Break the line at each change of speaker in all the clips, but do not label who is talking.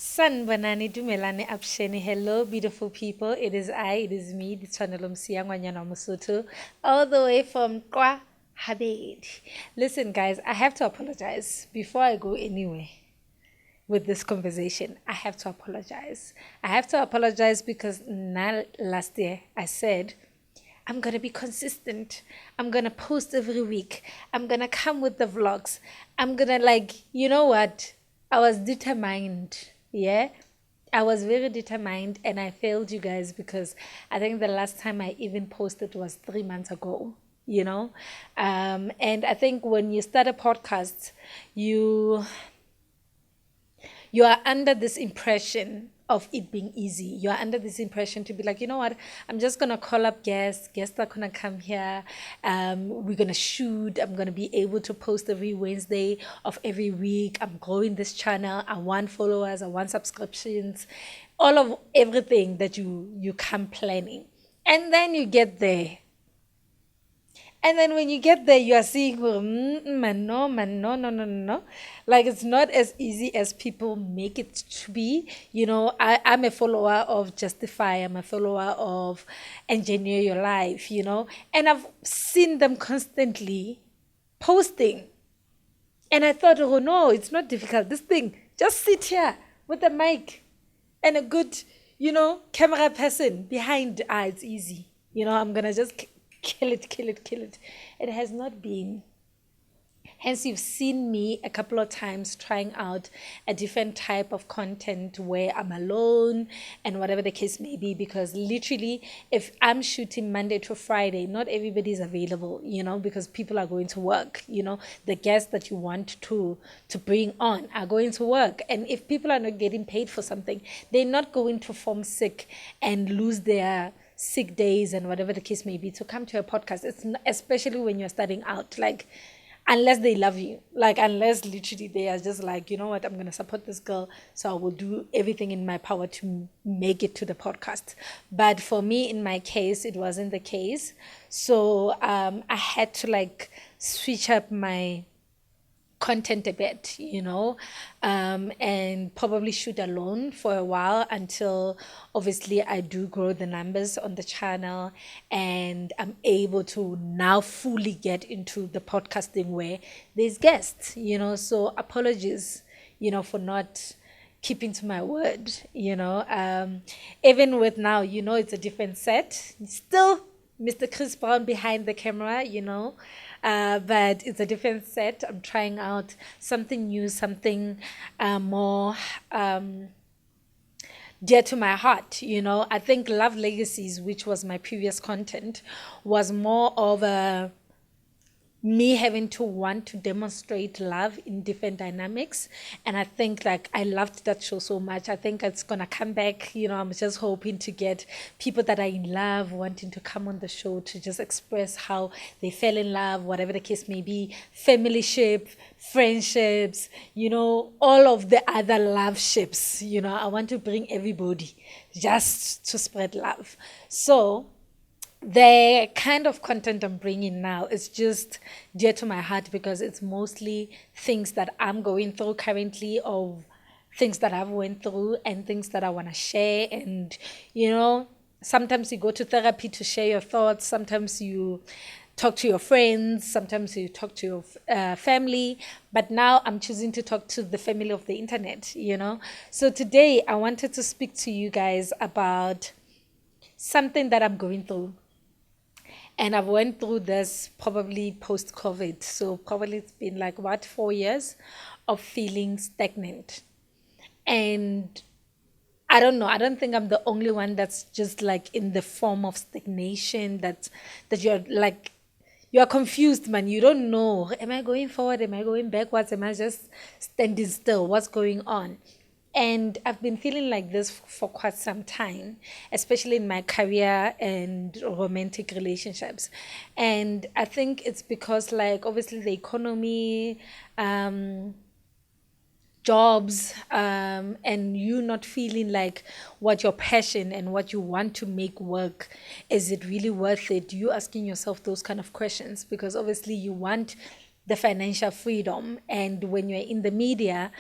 Sanbanani Dumelane Apsheni. Hello, beautiful people. It is me, Ditshwanelo Mosia, all the way from Kwa Habed. Listen, guys, I have to apologize before I go anywhere with this conversation. I have to apologize. I have to apologize because last year I said, I'm going to be consistent. I'm going to post every week. I'm going to come with the vlogs. I'm going to, you know what? I was determined. Yeah. I was very determined and I failed you guys because I think the last time I even posted was 3 months ago, you know? And I think when you start a podcast, you are under this impression of it being easy. You are under this impression to be like, you know what, I'm just gonna call up guests are gonna come here, we're gonna shoot, I'm gonna be able to post every Wednesday of every week, I'm growing this channel, I want followers, I want subscriptions, all of everything that you come planning. And then you get there. And then when you get there, you are seeing, man, no, no. Like, it's not as easy as people make it to be. You know, I'm a follower of Justify. I'm a follower of Engineer Your Life, you know. And I've seen them constantly posting. And I thought, oh, no, it's not difficult. This thing, just sit here with a mic and a good, camera person behind. It's easy. I'm going to just kill it. It has not been. Hence, you've seen me a couple of times trying out a different type of content where I'm alone and whatever the case may be, because literally, if I'm shooting Monday to Friday, not everybody is available, because people are going to work, the guests that you want to bring on are going to work. And if people are not getting paid for something, they're not going to form sick and lose their sick days and whatever the case may be to come to a podcast. It's not, especially when you're starting out, unless they love you, unless literally they are just like, you know what, I'm going to support this girl, so I will do everything in my power to make it to the podcast. But for me, in my case, it wasn't the case. So I had to switch up my content a bit, and probably shoot alone for a while until obviously I do grow the numbers on the channel and I'm able to now fully get into the podcasting where there's guests, so apologies, for not keeping to my word, even with now, it's a different set, still Mr. Chris Brown behind the camera, but it's a different set. I'm trying out something new, something more dear to my heart. I think Love Legacies, which was my previous content, was more of me having to want to demonstrate love in different dynamics. And I think I loved that show so much. I think it's going to come back. I'm just hoping to get people that are in love wanting to come on the show to just express how they fell in love, whatever the case may be, familyship, friendships, all of the other love ships. I want to bring everybody just to spread love. So the kind of content I'm bringing now is just dear to my heart because it's mostly things that I'm going through currently, or things that I've went through and things that I want to share. And, sometimes you go to therapy to share your thoughts. Sometimes you talk to your friends. Sometimes you talk to your family. But now I'm choosing to talk to the family of the internet, So today I wanted to speak to you guys about something that I'm going through. And I've went through this probably post-COVID. So probably it's been 4 years of feeling stagnant. And I don't know. I don't think I'm the only one that's just in the form of stagnation, that you're confused, man. You don't know. Am I going forward? Am I going backwards? Am I just standing still? What's going on? And I've been feeling like this for quite some time, especially in my career and romantic relationships. And I think it's because obviously the economy, jobs, and you not feeling like what your passion and what you want to make work, is it really worth it? You asking yourself those kind of questions because obviously you want the financial freedom. And when you're in the media,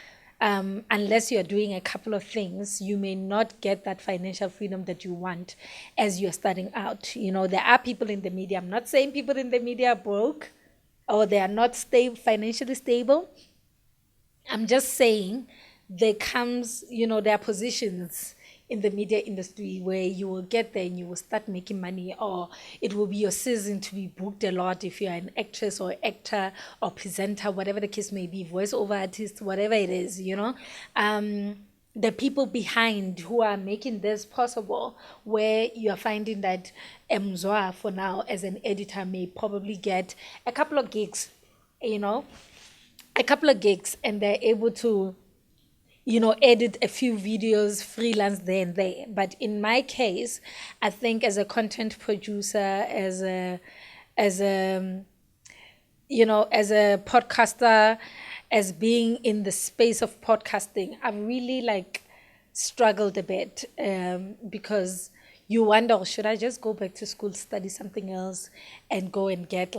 unless you're doing a couple of things, you may not get that financial freedom that you want as you're starting out. There are people in the media. I'm not saying people in the media are broke or they are not financially stable. I'm just saying there are positions in the media industry where you will get there and you will start making money, or it will be your season to be booked a lot if you're an actress or actor or presenter, whatever the case may be, voiceover artist, whatever it is, the people behind who are making this possible, where you are finding that Mzwa for now as an editor may probably get a couple of gigs, and they're able to edit a few videos, freelance there and there. But in my case, I think as a content producer, as a podcaster, as being in the space of podcasting, I've really struggled a bit, because you wonder, oh, should I just go back to school, study something else, and go and get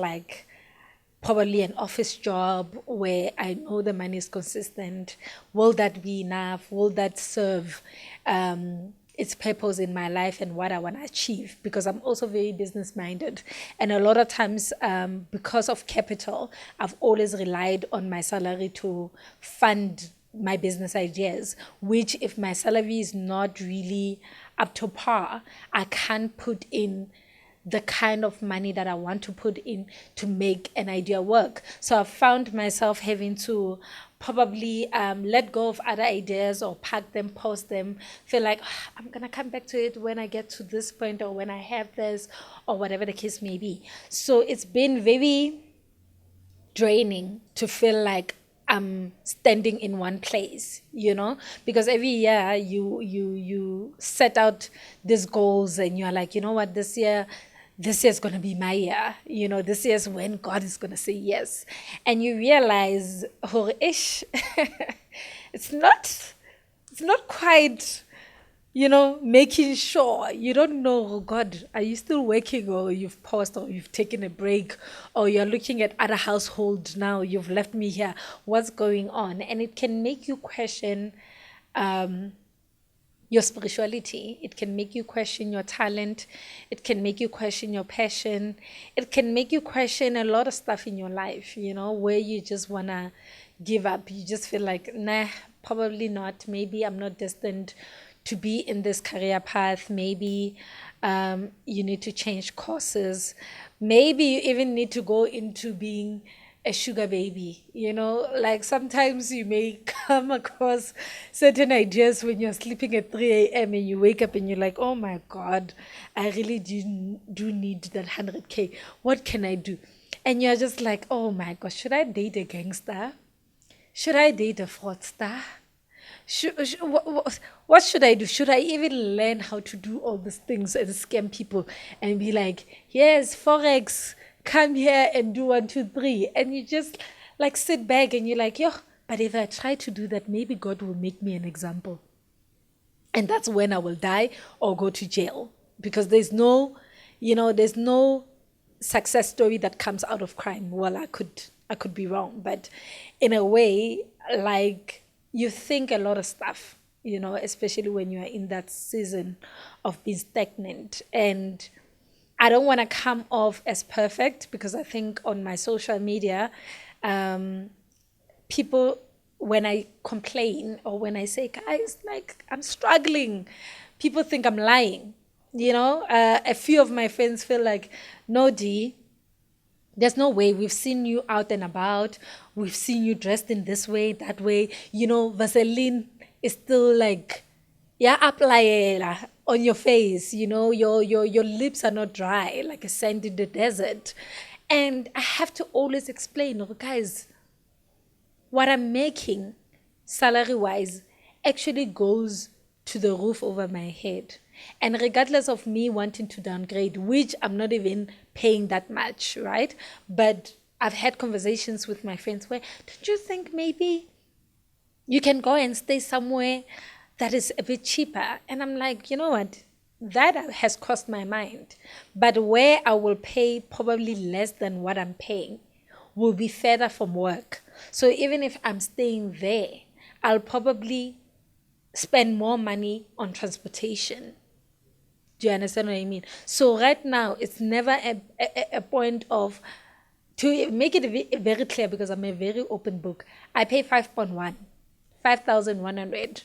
probably an office job where I know the money is consistent? Will that be enough? Will that serve its purpose in my life and what I want to achieve? Because I'm also very business minded. And a lot of times, because of capital, I've always relied on my salary to fund my business ideas, which if my salary is not really up to par, I can't put in the kind of money that I want to put in to make an idea work. So I've found myself having to probably let go of other ideas or pack them, post them, feel like I'm going to come back to it when I get to this point or when I have this or whatever the case may be. So it's been very draining to feel like I'm standing in one place, because every year you set out these goals and you're like, what, this year's going to be my year. This year's when God is going to say yes. And you realize, it's not quite, making sure. You don't know, oh God, are you still working, or you've paused, or you've taken a break, or you're looking at other households now, you've left me here. What's going on? And it can make you question your spirituality. It can make you question your talent. It can make you question your passion. It can make you question a lot of stuff in your life, where you just want to give up. You just feel like, nah, probably not. Maybe I'm not destined to be in this career path. Maybe you need to change courses. Maybe you even need to go into being a sugar baby. Sometimes you may come across certain ideas when you're sleeping at 3 a.m. and you wake up and you're like, oh my God, I really do need that 100K. What can I do? And you're just like, oh my gosh, should I date a gangster? Should I date a fraudster? What should I do? Should I even learn how to do all these things and scam people and be like, yes, Forex, come here and do 1, 2, 3. And you just sit back and you're like, yo, but if I try to do that, maybe God will make me an example. And that's when I will die or go to jail, because there's no success story that comes out of crime. Well, I could be wrong, but in a way, you think a lot of stuff, especially when you are in that season of being stagnant. And I don't want to come off as perfect, because I think on my social media, people, when I complain or when I say, guys, I'm struggling, people think I'm lying. A few of my friends feel like, no, Dee, there's no way. We've seen you out and about. We've seen you dressed in this way, that way. Vaseline is still apply on your face. Your lips are not dry like a sand in the desert. And I have to always explain, guys, what I'm making salary-wise actually goes to the roof over my head. And regardless of me wanting to downgrade, which I'm not even paying that much, right? But I've had conversations with my friends where, don't you think maybe you can go and stay somewhere that is a bit cheaper? And I'm like, you know what? That has crossed my mind. But where I will pay probably less than what I'm paying will be further from work. So even if I'm staying there, I'll probably spend more money on transportation. Do you understand what I mean? So right now, it's never a point of, to make it very clear, because I'm a very open book, I pay 5.1, 5,100,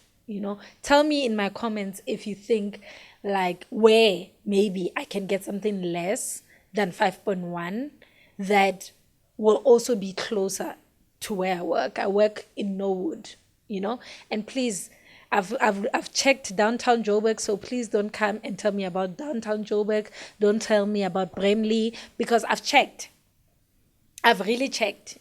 Tell me in my comments if you think like where maybe I can get something less than 5.1 that will also be closer to where I work. I work in Norwood, and please, I've checked downtown Joburg, so please don't come and tell me about downtown Joburg. Don't tell me about Bramley, because I've checked. I've really checked,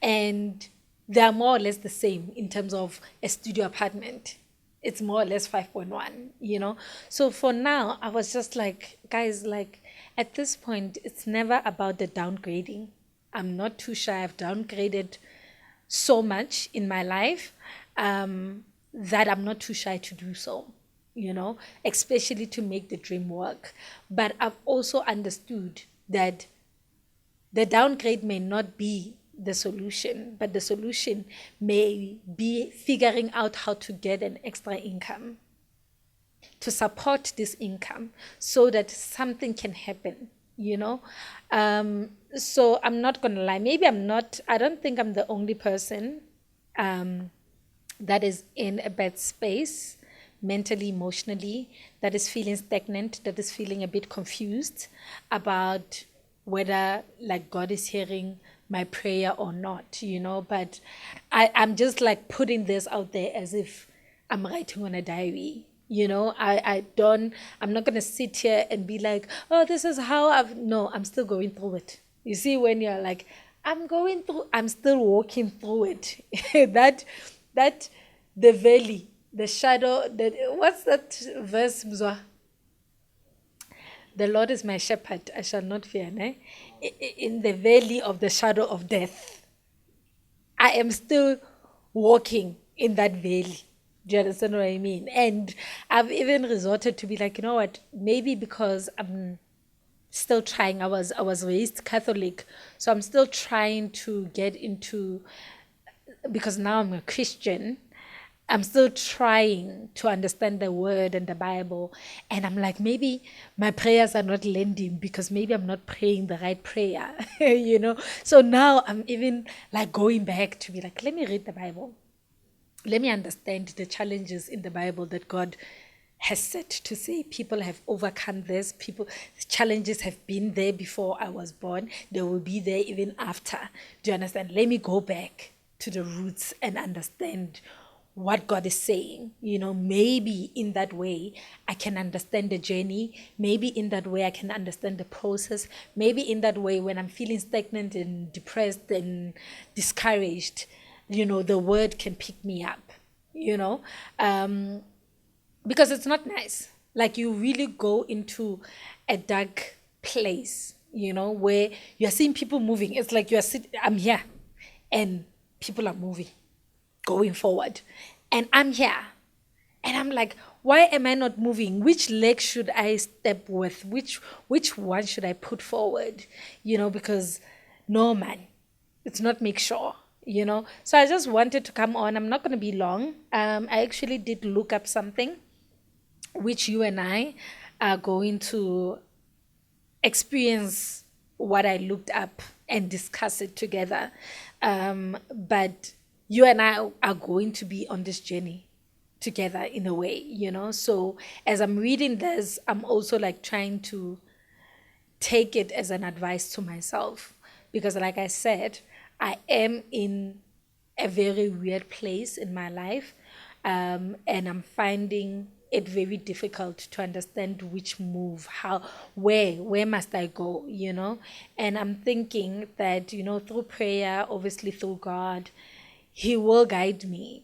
and they are more or less the same in terms of a studio apartment. It's more or less 5.1, So for now, I was just like, guys, like at this point, it's never about the downgrading. I'm not too shy. I've downgraded so much in my life that I'm not too shy to do so, especially to make the dream work. But I've also understood that the downgrade may not be the solution, but the solution may be figuring out how to get an extra income to support this income so that something can happen, So I'm not going to lie. Maybe I don't think I'm the only person that is in a bad space, mentally, emotionally, that is feeling stagnant, that is feeling a bit confused about whether like God is hearing my prayer or not, but I'm just like putting this out there as if I'm writing on a diary. I'm not going to sit here and be like, oh, this is how I'm still going through it. You see, when you're like, I'm still walking through it. that the valley, the shadow, what's that verse, Mzwa? The Lord is my shepherd, I shall not fear. In the valley of the shadow of death, I am still walking in that valley. Do you understand what I mean? And I've even resorted to be like, you know what, maybe because I'm still trying. I was raised Catholic, so I'm still trying to get into, because now I'm a Christian, I'm still trying to understand the word and the Bible. And I'm like, maybe my prayers are not landing because maybe I'm not praying the right prayer, So now I'm even like going back to be like, let me read the Bible. Let me understand the challenges in the Bible that God has set to say. People have overcome this. Challenges have been there before I was born. They will be there even after. Do you understand? Let me go back to the roots and understand what God is saying. Maybe in that way I can understand the journey. Maybe in that way I can understand the process. Maybe in that way, when I'm feeling stagnant and depressed and discouraged, the word can pick me up, because it's not nice. Like, you really go into a dark place, where you're seeing people moving. It's like I'm here and people are moving, going forward, and I'm here and I'm like, why am I not moving? Which leg should I step with? Which one should I put forward? Because no, man, it's not make sure, So I just wanted to come on. I'm not going to be long. I actually did look up something which you and I are going to experience what I looked up and discuss it together. But you and I are going to be on this journey together in a way, So as I'm reading this, I'm also like trying to take it as an advice to myself, because like I said, I am in a very weird place in my life, and I'm finding it very difficult to understand which move, where must I go, and I'm thinking that, through prayer, obviously through God, He will guide me,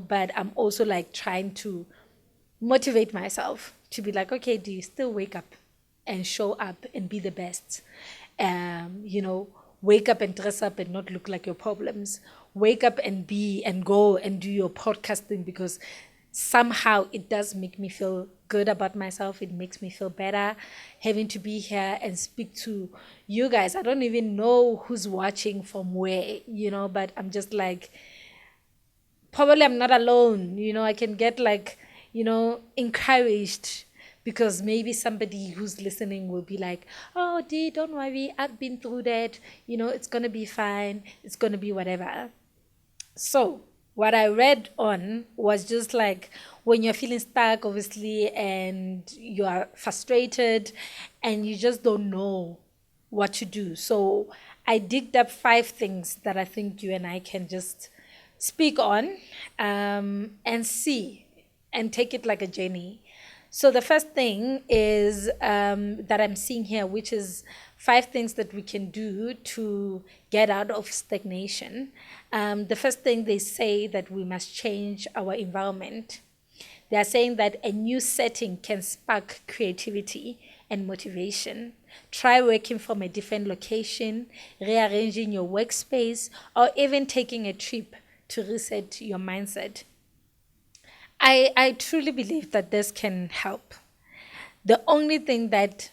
but I'm also like trying to motivate myself to be like, okay, do you still wake up and show up and be the best? Wake up and dress up and not look like your problems. Wake up and be and go and do your podcasting, because somehow it does make me feel good about myself. It makes me feel better having to be here and speak to you guys. I don't even know who's watching from where, but I'm just like, probably I'm not alone. I can get like, encouraged because maybe somebody who's listening will be like, oh, Dee, don't worry. I've been through that. It's going to be fine. It's going to be whatever. So, what I read on was just like when you're feeling stuck, obviously, and you are frustrated and you just don't know what to do. So, I digged up 5 things that I think you and I can just speak on and see and take it like a journey. So the first thing is that I'm seeing here, which is 5 things that we can do to get out of stagnation. The first thing they say that we must change our environment. They are saying that a new setting can spark creativity and motivation. Try working from a different location, rearranging your workspace, or even taking a trip to reset your mindset. I truly believe that this can help. The only thing that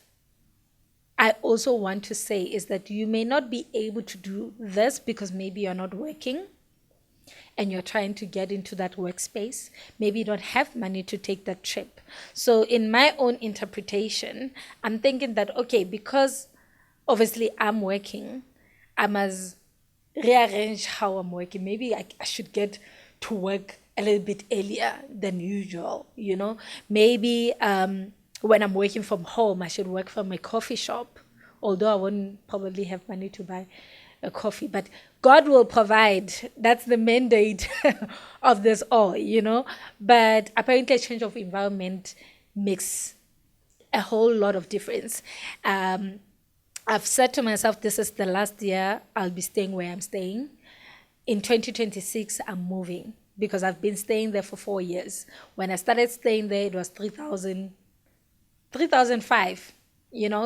I also want to say is that you may not be able to do this because maybe you're not working and you're trying to get into that workspace. Maybe you don't have money to take that trip. So, in my own interpretation, I'm thinking that, okay, because obviously I'm working, I must rearrange how I'm working. Maybe I should get to work a little bit earlier than usual, Maybe when I'm working from home, I should work from a coffee shop, although I won't probably have money to buy a coffee, but God will provide. That's the mandate of this all. But apparently, a change of environment makes a whole lot of difference. I've said to myself, this is the last year I'll be staying where I'm staying. In 2026, I'm moving because I've been staying there for 4 years. When I started staying there, it was 3,005.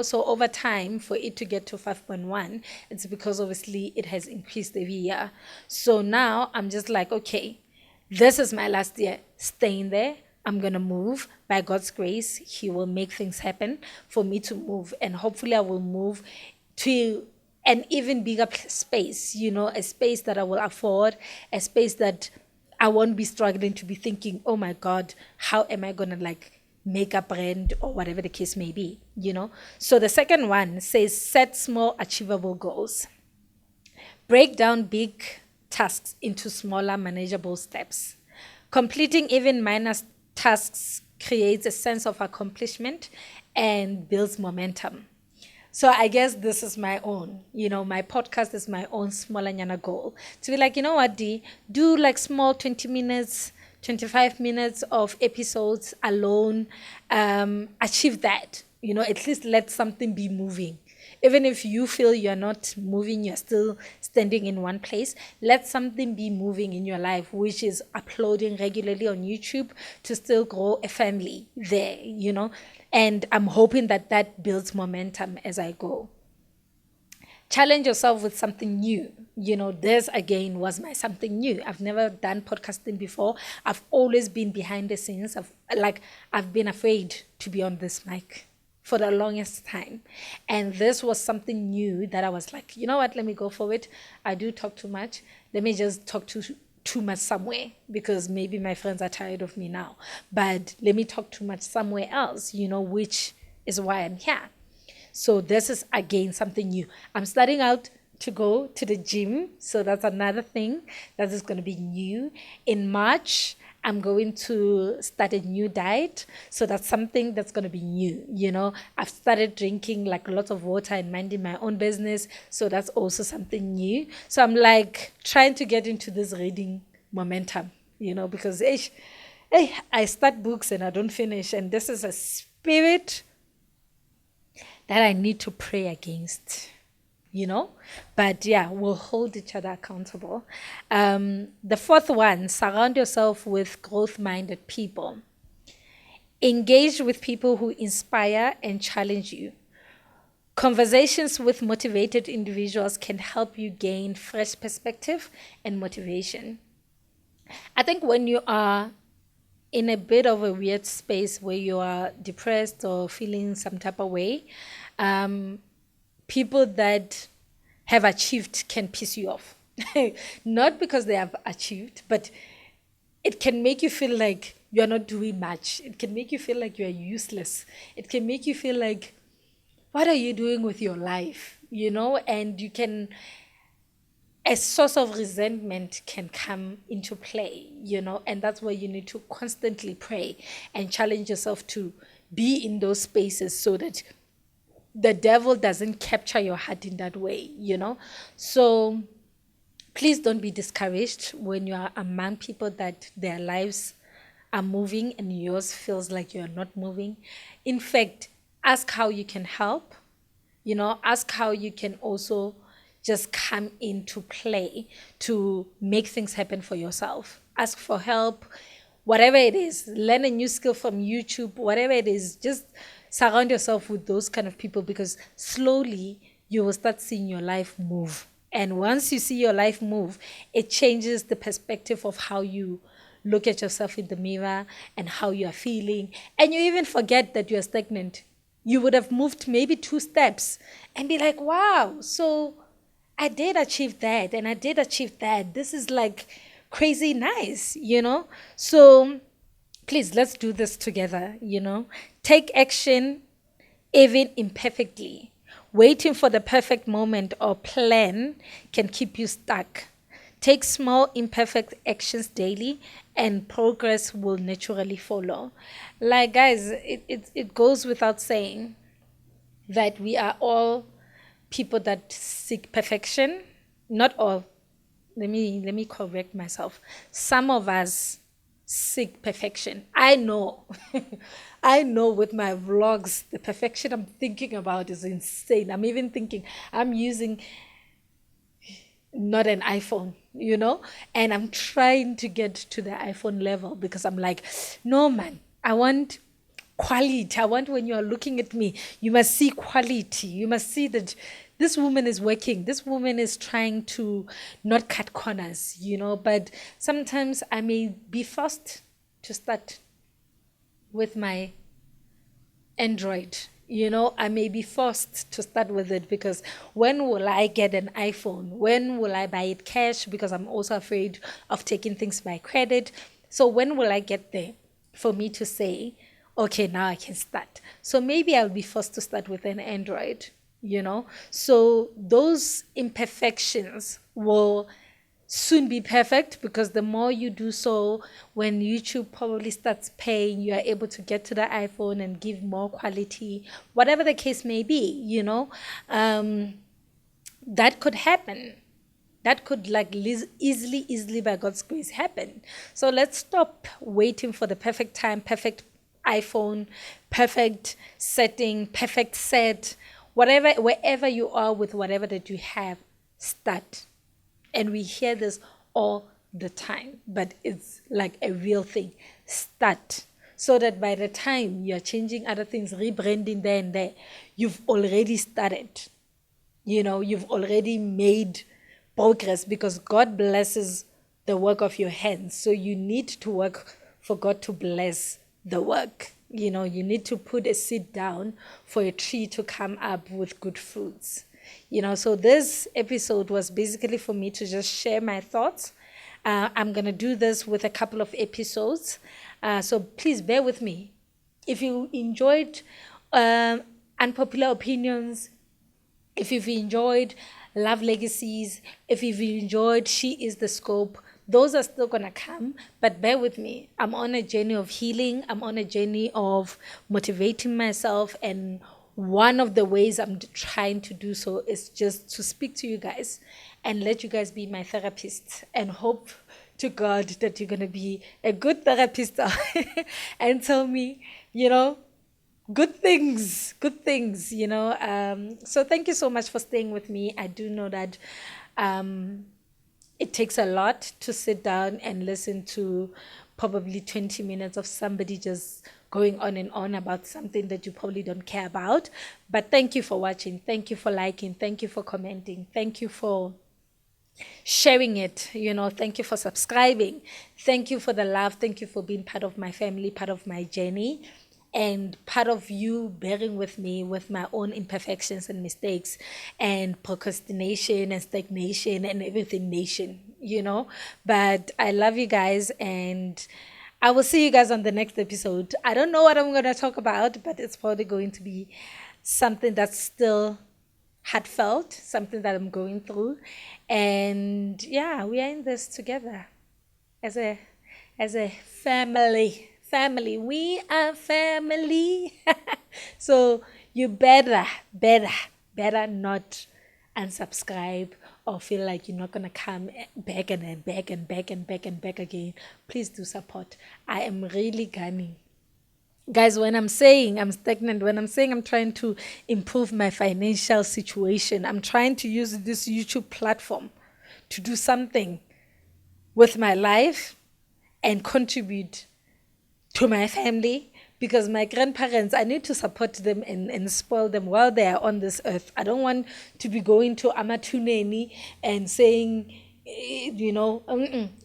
So over time, for it to get to 5.1, it's because obviously it has increased every year. So now I'm just like, okay, this is my last year staying there. I'm going to move. By God's grace, He will make things happen for me to move. And hopefully I will move to an even bigger space, a space that I will afford, a space that I won't be struggling to be thinking, oh my God, how am I going to like make a brand or whatever the case may be, So the second one says set small achievable goals. Break down big tasks into smaller manageable steps. Completing even minor tasks creates a sense of accomplishment and builds momentum. So I guess this is my own, my podcast is my own small anyana goal. To be like, you know what, Dee, do like small 20 minutes, 25 minutes of episodes alone, achieve that, at least let something be moving. Even if you feel you're not moving, you're still standing in one place, let something be moving in your life, which is uploading regularly on YouTube to still grow a family there, And I'm hoping that that builds momentum as I go. Challenge yourself with something new. This again was my something new. I've never done podcasting before. I've always been behind the scenes. I've been afraid to be on this mic for the longest time. And this was something new that I was like, you know what, let me go for it. I do talk too much. Let me just talk too much somewhere because maybe my friends are tired of me now. But let me talk too much somewhere else, which is why I'm here. So this is, again, something new. I'm starting out to go to the gym. So that's another thing that is going to be new. In March, I'm going to start a new diet. So that's something that's going to be new. I've started drinking like lots of water and minding my own business. So that's also something new. So I'm like trying to get into this reading momentum, because I start books and I don't finish. And this is a spirit that I need to pray against. But yeah, we'll hold each other accountable. The fourth one, surround yourself with growth-minded people. Engage with people who inspire and challenge you. Conversations with motivated individuals can help you gain fresh perspective and motivation. I think when you are in a bit of a weird space where you are depressed or feeling some type of way, people that have achieved can piss you off. Not because they have achieved, but it can make you feel like you're not doing much. It can make you feel like you're useless. It can make you feel like, what are you doing with your life? And you can, a source of resentment can come into play, and that's where you need to constantly pray and challenge yourself to be in those spaces so that the devil doesn't capture your heart in that way. So please don't be discouraged when you are among people that their lives are moving and yours feels like you're not moving. In fact, ask how you can help. Ask how you can also just come into play to make things happen for yourself. Ask for help, whatever it is. Learn a new skill from YouTube, whatever it is. Just surround yourself with those kind of people, because slowly you will start seeing your life move. And once you see your life move, it changes the perspective of how you look at yourself in the mirror and how you are feeling. And you even forget that you're stagnant. You would have moved maybe 2 steps and be like, wow, so I did achieve that and I did achieve that. This is like crazy nice. So please, let's do this together. Take action, even imperfectly. Waiting for the perfect moment or plan can keep you stuck. Take small, imperfect actions daily, and progress will naturally follow. Like, guys, it goes without saying that we are all people that seek perfection. Not all. Let me correct myself. Some of us seek perfection. I know. I know with my vlogs, the perfection I'm thinking about is insane. I'm even thinking I'm using not an iPhone, and I'm trying to get to the iPhone level, because I'm like, no, man, I want quality. I want, when you're looking at me, you must see quality. You must see that this woman is working. This woman is trying to not cut corners. But sometimes I may be forced to start with my Android. I may be forced to start with it, because when will I get an iPhone? When will I buy it cash? Because I'm also afraid of taking things by credit. So when will I get there for me to say, okay, now I can start? So maybe I'll be forced to start with an Android. So those imperfections will soon be perfect, because the more you do so, when YouTube probably starts paying, you are able to get to the iPhone and give more quality, whatever the case may be. That could happen. That could easily by God's grace happen. So let's stop waiting for the perfect time, perfect iPhone, perfect setting, perfect set, wherever you are with whatever that you have. Start. And we hear this all the time, but it's like a real thing. Start. So that by the time you're changing other things, rebranding there and there, you've already started. You've already made progress, because God blesses the work of your hands. So you need to work for God to bless the work. You need to put a seed down for a tree to come up with good fruits. So this episode was basically for me to just share my thoughts. I'm going to do this with a couple of episodes. So please bear with me. If you enjoyed Unpopular Opinions, if you've enjoyed Love Legacies, if you've enjoyed She Is the Scope, those are still going to come, but bear with me. I'm on a journey of healing. I'm on a journey of motivating myself, and one of the ways I'm trying to do so is just to speak to you guys and let you guys be my therapist, and hope to God that you're going to be a good therapist and tell me, good things. So thank you so much for staying with me. I do know that it takes a lot to sit down and listen to probably 20 minutes of somebody just going on and on about something that you probably don't care about. But thank you for watching. Thank you for liking. Thank you for commenting. Thank you for sharing it. Thank you for subscribing. Thank you for the love. Thank you for being part of my family, part of my journey, and part of you bearing with me with my own imperfections and mistakes and procrastination and stagnation and everything nation. But I love you guys, and I will see you guys on the next episode. I don't know what I'm going to talk about, but it's probably going to be something that's still heartfelt, something that I'm going through. And yeah, we are in this together as a family. Family. We are family. So you better not unsubscribe or feel like you're not gonna come back and then back and back and back and back again. Please do support. I am really gunning. Guys, when I'm saying I'm stagnant, when I'm saying I'm trying to improve my financial situation, I'm trying to use this YouTube platform to do something with my life and contribute to my family, because my grandparents, I need to support them and spoil them while they are on this earth. I don't want to be going to Amatuneni and saying, I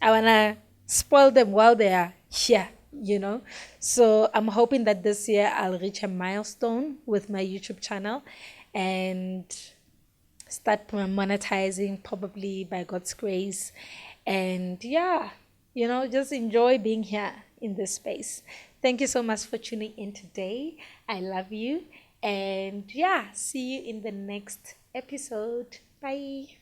want to spoil them while they are here. So I'm hoping that this year I'll reach a milestone with my YouTube channel and start monetizing, probably by God's grace. And yeah, just enjoy being here in this space. Thank you so much for tuning in today. I love you. And yeah, see you in the next episode. Bye.